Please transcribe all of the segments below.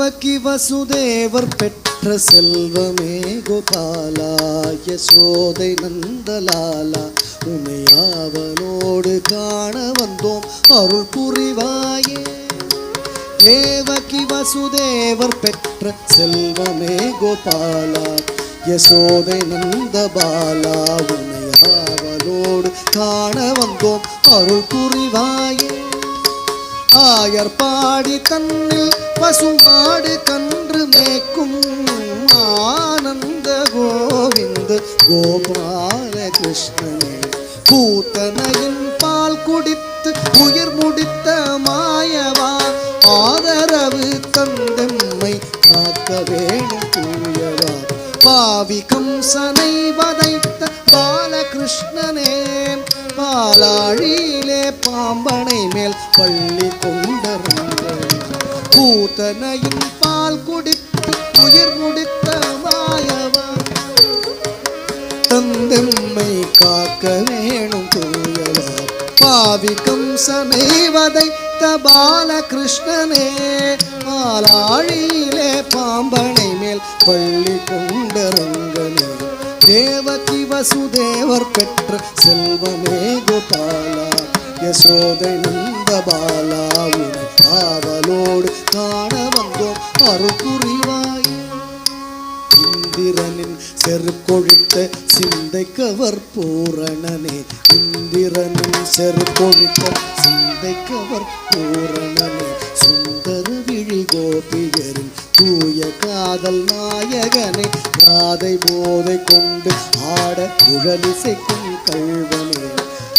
தேவகி வசுதேவர் பெற்ற செல்வமே கோபாலா, யசோதை நந்தலாலா, உமையாவனோடு காண வந்தோம் அருள் புரிவாயே. தேவகி வசுதேவர் பெற்ற செல்வமே கோபாலா, யசோதை நந்தபாலா, உமையாவனோடு காண வந்தோம் அருள் புரிவாயே. ஆயர் பாடி தன்னில் பசுமாடு கன்று மேய்க்கும் ஆனந்த கோவிந்த கோபால கிருஷ்ணனே, பூத்தனையின் பால் குடித்து உயிர் முடித்த மாயவா, ஆதரவு தந்தெம்மை காக்க வேணும் தூயவா. பாவி கம்சனை வதைத்த பாலகிருஷ்ணனே, பாலாழியிலே பாம்பனை மேல் பள்ளி கொண்டருங்கள். பூத்தனையின் பால் குடித்து உயிர் முடித்த மாயவா, தந்தெம்மை காக்க வேணும் தூயவா. பாவி கம்சனை வதைத்த பாலகிருஷ்ணனே, பாலாழியிலே பாம்பனை மேல் பள்ளி கொண்டருங்கனே. தேவகி வசுதேவர் பெற்ற செல்வமே கோபாலா, யசோதை நந்தபாலா, உனை ஆவலோடு காண வந்தோம் அருள் புரிவாயே. இந்திரனின் செருக்கொழித்த சிந்தைக்கவர் பூரணனே, இந்திரனின் செருக்கொழித்த சிந்தைக்கவர் பூரணனே, சுந்தர விழி கோபியரின் தூய காதல் நாயகனே, ராதை போதை கொண்டு ஆட குழலிசைக்கும் கள்வனே,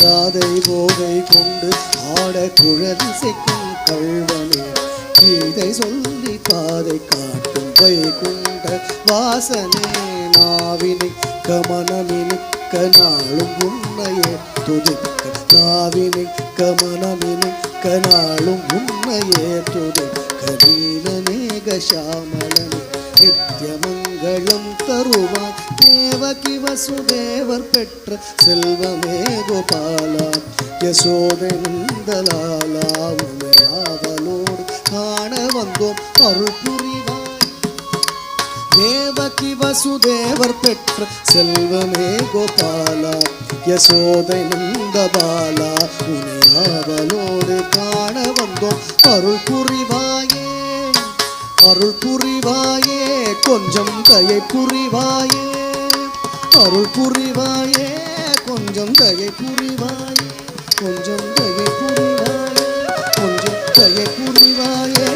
ராதை போதை கொண்டு ஆட குழலிசைக்கும் கள்வனே, கீதை சொல்லி பாதை காட்டும் வைகுண்ட வாசனே, நாவினை கமனமினுக்க நாளும் உன்னையே துதிக்க, நாவினை கமனமினுக்க நாளும் உன்னையே துதிக்க. நீலநேகசாமளனே, நித்யமங்கலம் தருவாய். தேவகி வசுதேவர் பெற்ற செல்வமே கோபாலா, யசோதை நந்தலாலா, உமையாவலோடு காண வந்தோம் அருள் புரிவாய். தேவகி வசுதேவர் பெற்ற செல்வமே கோபாலா, யசோதை நந்தபாலா, உமையாவலோடு காண வந்தோம் அருள் புரிவாயே. அருள் புரிவாயே, கொஞ்சம் தயை புரிவாயே, அருள் புரிவாயே, கொஞ்சம் தயை புரிவாயே, கொஞ்சம் தயை புரிவாயே, கொஞ்சம் தயை புரிவாயே.